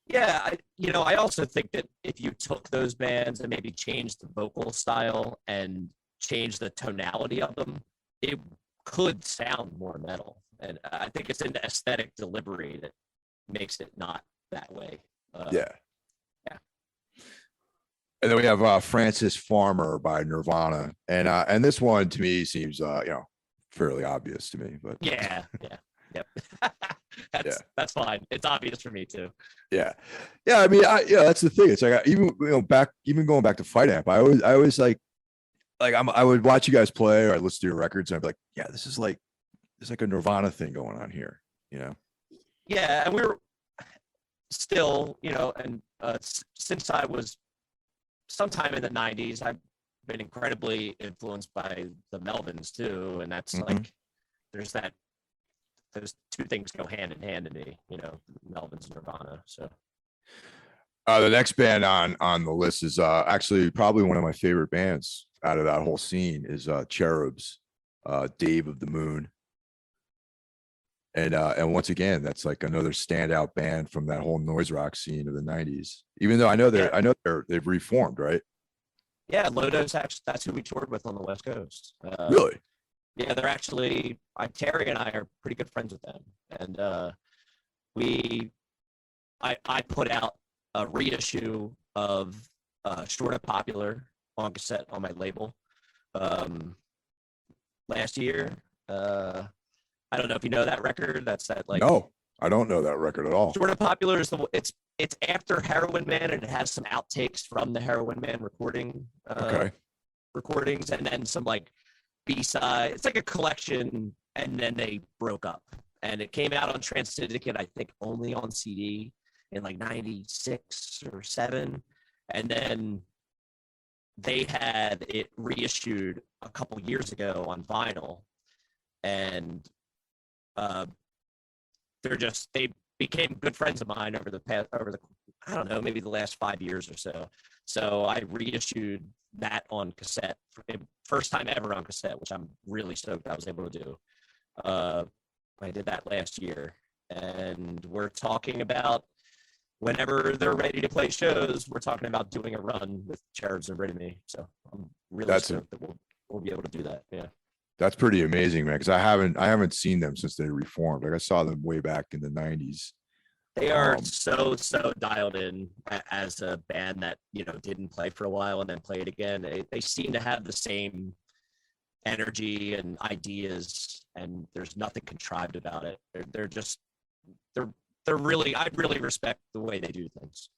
Yeah, I also think that if you took those bands and maybe changed the vocal style and changed the tonality of them, it could sound more metal. And I think it's in the aesthetic delivery that makes it not that way. Yeah. And then we have Francis Farmer by Nirvana, and this one to me seems fairly obvious to me, but yep. That's fine. It's obvious for me too. Yeah. I mean, that's the thing. It's like even going back to Fight Amp, I always like I would watch you guys play, or I'd listen to your records, and I'd be like, yeah, this is like a Nirvana thing going on here, Yeah, and we were still, and since I was sometime in the 90s, I've been incredibly influenced by the Melvins too, and that's like those two things go hand in hand to me, Melvins and Nirvana. So the next band on the list is actually probably one of my favorite bands out of that whole scene is Cherubs, Dave of the Moon. And once again, that's like another standout band from that whole noise rock scene of the 90s. Even though I know they've reformed, right? Yeah, Lodos, actually, that's who we toured with on the West Coast. Really? Yeah, they're actually, Terry and I are pretty good friends with them. And I put out a reissue of Short of Popular on cassette on my label last year. I don't know if you know that record. That's that like no. I don't know that record at all. Sort of popular is it's after Heroin Man, and it has some outtakes from the Heroin Man recordings, and then some like B-side. It's like a collection, and then they broke up, and it came out on Trans Syndicate, I think, only on CD in like 96 or 7, and then they had it reissued a couple years ago on vinyl, and they became good friends of mine over the I don't know, maybe the last 5 years or so. So I reissued that on cassette, first time ever on cassette, which I'm really stoked I was able to do. I did that last year, and we're talking about whenever they're ready to play shows, we're talking about doing a run with Cherubs and Rid of Me. So I'm really stoked that we'll be able to do that. Yeah. That's pretty amazing, man. Because I haven't seen them since they reformed. Like I saw them way back in the 90s. They are so dialed in as a band that, you know, didn't play for a while and then played again. They seem to have the same energy and ideas, and there's nothing contrived about it. They're really, I really respect the way they do things.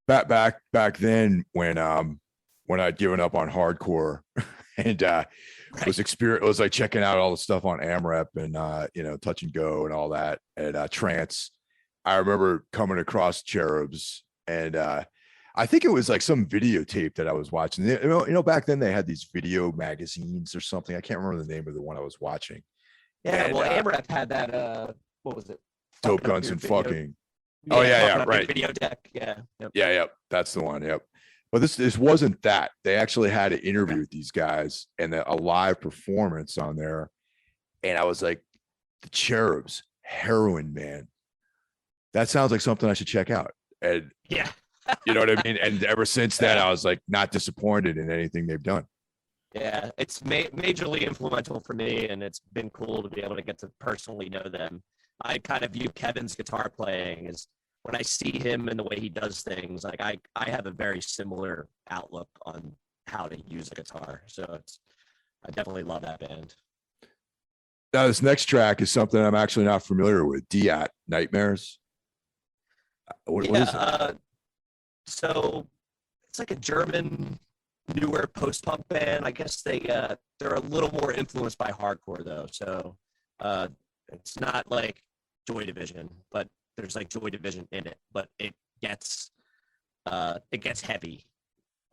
Back then when I'd given up on hardcore and was like checking out all the stuff on AMREP and you know, Touch and Go and all that, and trance. I remember coming across Cherubs, and I think it was like some videotape that I was watching. You know, back then they had these video magazines or something. I can't remember the name of the one I was watching. Yeah, and, well, AMREP had that. What was it? Dope Guns and Fucking. Yeah, oh yeah, right. Video deck. Yeah. Yep. Yeah, that's the one. Yep. But this wasn't that. They actually had an interview with these guys and a live performance on there. And I was like, the Cherubs, Heroin Man. That sounds like something I should check out. And yeah, you know what I mean? And ever since then, I was like not disappointed in anything they've done. Yeah, it's majorly influential for me, and it's been cool to be able to get to personally know them. I kind of view Kevin's guitar playing as, when I see him and the way he does things, like I have a very similar outlook on how to use a guitar. So I definitely love that band. Now this next track is something I'm actually not familiar with. Diat, Nightmares. What is it? So it's like a German newer post-punk band. I guess they're a little more influenced by hardcore though. So it's not like Joy Division, but there's like Joy Division in it, but it gets heavy.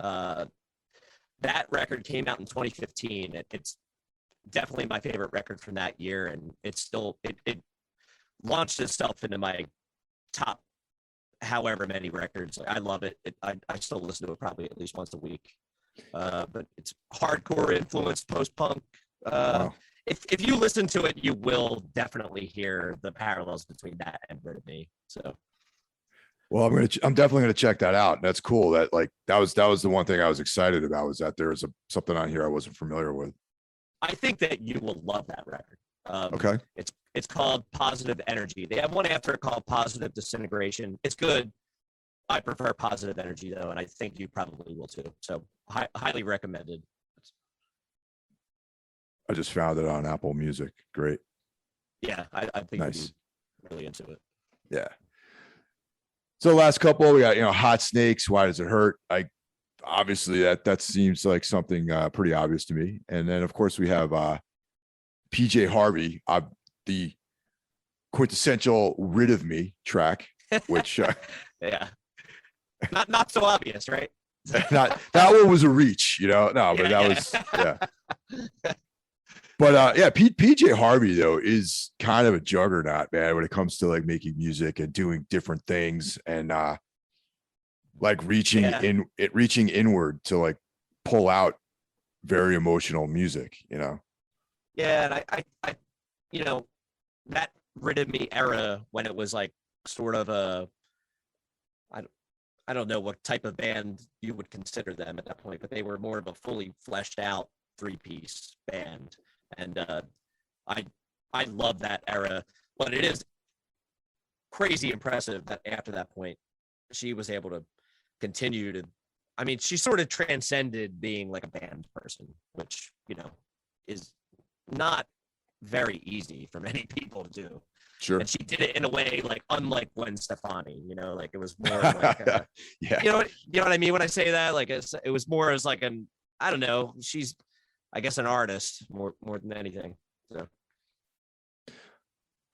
That record came out in 2015. It's definitely my favorite record from that year, and it's still it launched itself into my top however many records. I love it. I still listen to it probably at least once a week. But it's hardcore influenced post-punk. Wow. If you listen to it, you will definitely hear the parallels between that and Rid of Me. So, well, I'm definitely gonna check that out. And that's cool. That was the one thing I was excited about, was that there's something on here I wasn't familiar with. I think that you will love that record. Okay. It's called Positive Energy. They have one after it called Positive Disintegration. It's good. I prefer Positive Energy though, and I think you probably will too. So highly recommended. I just found it on Apple Music. Great. Yeah, I think nice. You'd be really into it. Yeah. So last couple, we got, Hot Snakes, Why Does It Hurt? Obviously that seems like something pretty obvious to me. And then of course we have PJ Harvey, the quintessential Rid of Me track, which yeah, not so obvious, right? Not that one was a reach, no, but that was yeah. But yeah, PJ Harvey though is kind of a juggernaut, man, when it comes to like making music and doing different things and like reaching inward to like pull out very emotional music, Yeah, and I that Rid of Me era, when it was like sort of I don't know what type of band you would consider them at that point, but they were more of a fully fleshed out 3-piece band. And I love that era, but it is crazy impressive that after that point, she was able to continue to, she sort of transcended being like a band person, which, is not very easy for many people to do. Sure. And she did it in a way like unlike Gwen Stefani, like it was more like yeah. You know what I mean when I say that? Like it was more as like I don't know, she's I guess an artist more than anything. So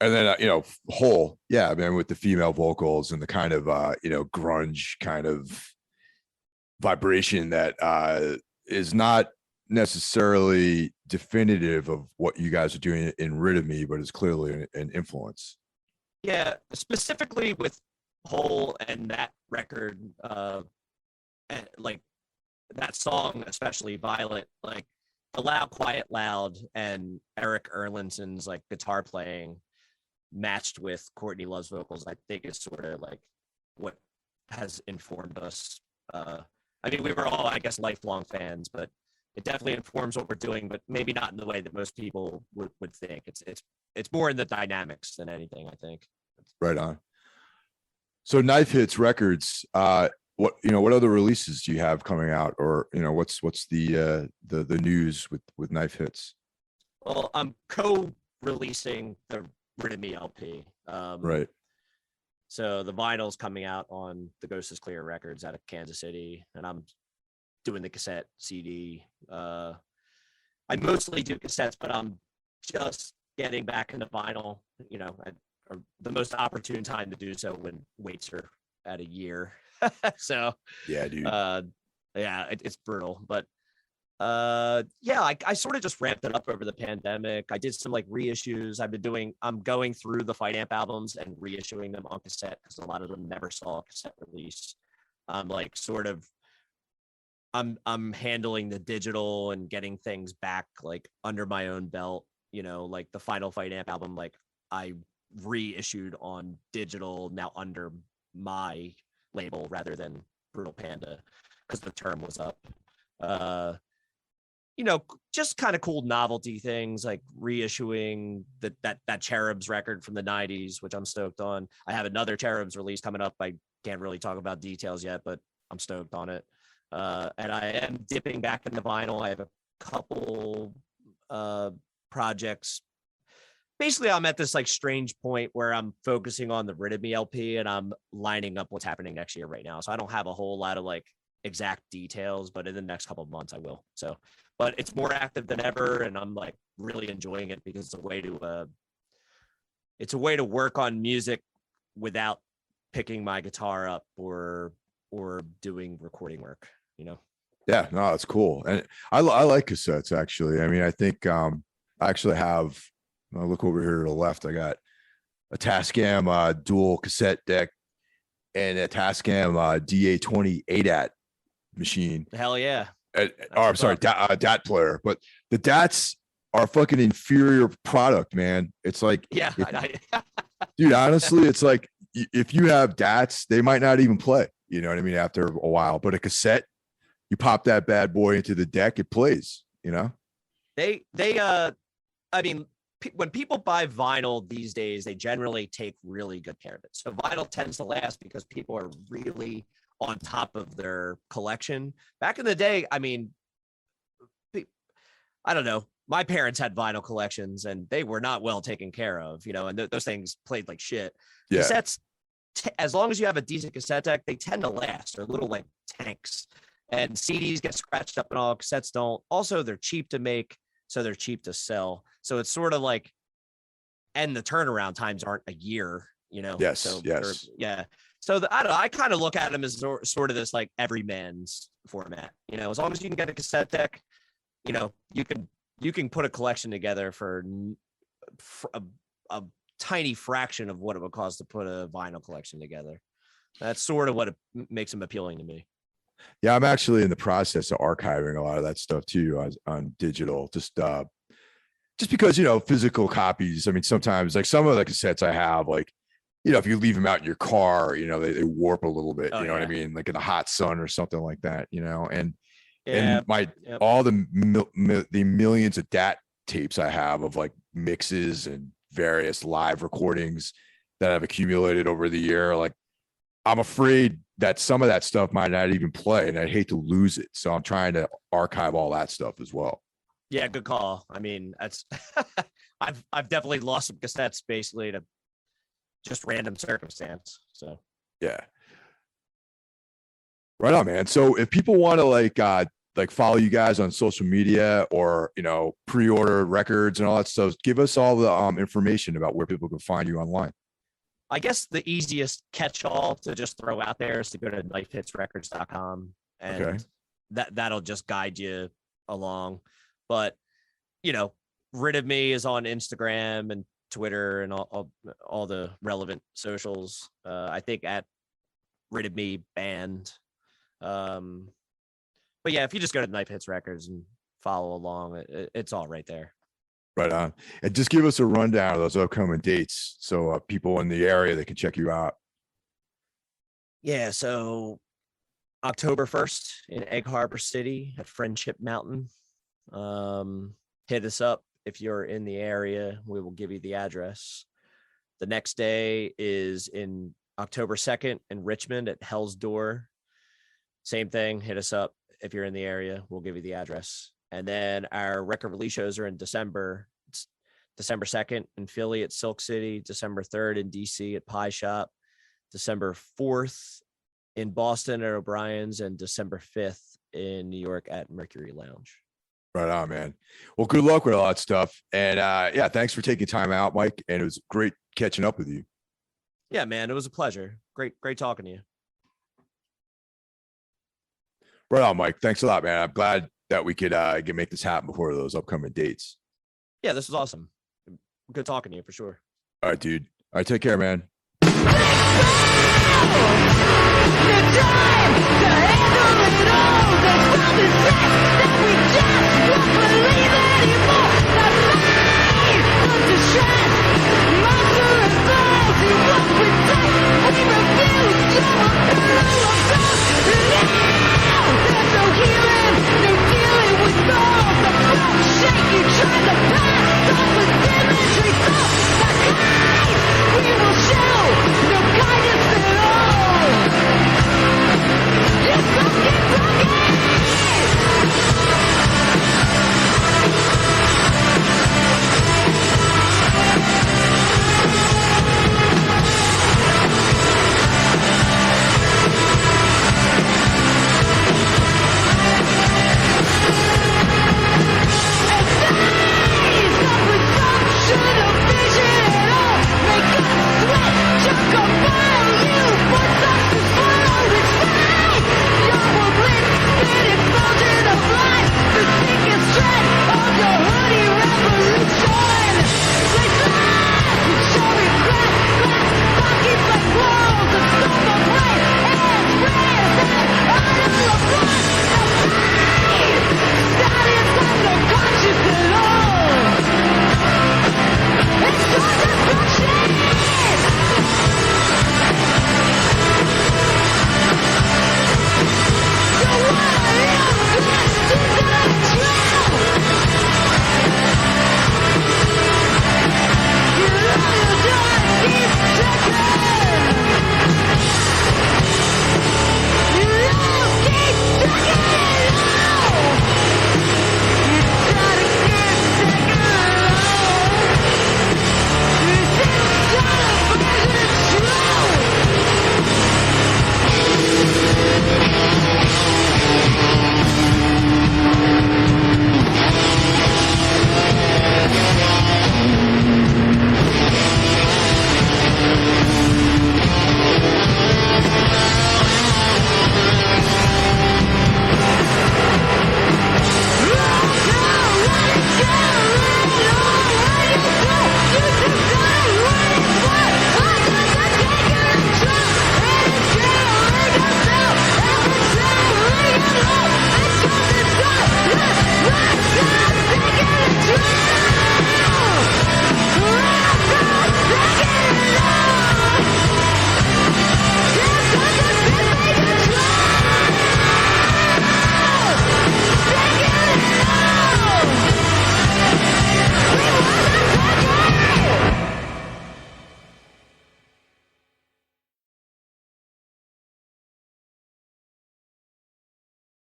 and then Hole, yeah, man, with the female vocals and the kind of grunge kind of vibration that is not necessarily definitive of what you guys are doing in Rid of Me, but is clearly an influence. Yeah, specifically with Hole and that record, and like that song, especially Violet, like the Loud Quiet Loud and Eric Erlinson's like guitar playing matched with Courtney Love's vocals, I think is sort of like what has informed us. I mean, we were all, I guess, lifelong fans, but it definitely informs what we're doing, but maybe not in the way that most people would think. It's more in the dynamics than anything, I think. Right on. So Knife Hits Records, what other releases do you have coming out, or what's the news with Knife Hits? Well, I'm co-releasing the Rid of Me LP. Right. So the vinyl's coming out on the Ghost is Clear Records out of Kansas City, and I'm doing the cassette CD. I mostly do cassettes, but I'm just getting back into vinyl. The most opportune time to do so when weights are at a year. So yeah, dude. It's brutal, but I sort of just ramped it up over the pandemic. I did some like reissues. I'm going through the Fight Amp albums and reissuing them on cassette because a lot of them never saw a cassette release. I'm handling the digital and getting things back like under my own belt, like the final Fight Amp album, like I reissued on digital now under my label rather than Brutal Panda because the term was up. Just kind of cool novelty things like reissuing that Cherubs record from the 90s, which I'm stoked on. I have another Cherubs release coming up. I can't really talk about details yet, but I'm stoked on it. And I am dipping back into vinyl. I have a couple projects. Basically, I'm at this like strange point where I'm focusing on the Rid of Me LP and I'm lining up what's happening next year right now. So I don't have a whole lot of like exact details, but in the next couple of months I will. So, but it's more active than ever, and I'm like really enjoying it because it's a way to work on music without picking my guitar up or doing recording work. Yeah, no, it's cool, and I like cassettes actually. I mean, I think I actually have. Look over here to the left. I got a Tascam dual cassette deck and a Tascam DA20 ADAT machine. Hell yeah. I'm sorry, DAT player. But the DATs are a fucking inferior product, man. It's like, yeah, dude, honestly, it's like if you have DATs, they might not even play. You know what I mean? After a while, but a cassette, you pop that bad boy into the deck, it plays. I mean, when people buy vinyl these days, they generally take really good care of it. So vinyl tends to last because people are really on top of their collection. Back in the day, I mean, I don't know. My parents had vinyl collections and they were not well taken care of, and those things played like shit. Yeah. Cassettes, as long as you have a decent cassette deck, they tend to last. They're little like tanks, and CDs get scratched up and all. Cassettes don't. Also, they're cheap to make, so they're cheap to sell. So it's sort of like, and the turnaround times aren't a year, Yes. So yes. Yeah. So I kind of look at them as sort of this like everyman's format. As long as you can get a cassette deck, you can put a collection together for a tiny fraction of what it would cost to put a vinyl collection together. That's sort of what makes them appealing to me. Yeah, I'm actually in the process of archiving a lot of that stuff too on digital, just because, physical copies. I mean, sometimes like some of the cassettes I have, like, if you leave them out in your car, they warp a little bit, what I mean? Like in the hot sun or something like that, and all the millions of DAT tapes I have of like mixes and various live recordings that I've accumulated over the year. Like, I'm afraid that some of that stuff might not even play, and I'd hate to lose it. So I'm trying to archive all that stuff as well. Yeah, good call. I mean, that's I've definitely lost some cassettes basically to just random circumstance. So yeah. Right on, man. So if people want to like follow you guys on social media or, you know, pre-order records and all that stuff, give us all the information about where people can find you online. I guess the easiest catch-all to just throw out there is to go to knifehitsrecords.com, and that'll just guide you along. But, you know, Rid of Me is on Instagram and Twitter and all the relevant socials. I think at Rid of Me Band. But yeah, if you just go to Knife Hits Records and follow along, it's all right there. Right on. And just give us a rundown of those upcoming dates so people in the area, they can check you out. Yeah, so October 1st in Egg Harbor City at Friendship Mountain. Hit us up if you're in the area. We will give you the address. The next day is in October 2nd in Richmond at Hell's Door. Same thing, hit us up if you're in the area. We'll give you the address. And then our record release shows are in December. It's December 2nd in Philly at Silk City, December 3rd in DC at Pie Shop, December 4th in Boston at O'Brien's, and December 5th in New York at Mercury Lounge. Right on, man. Well, good luck with all that stuff. And yeah, thanks for taking time out, Mike. And it was great catching up with you. Yeah, man, it was a pleasure. Great talking to you. Right on, Mike. Thanks a lot, man. I'm glad that we could make this happen before those upcoming dates. Yeah, this was awesome. Good talking to you for sure. All right, dude. All right, take care, man.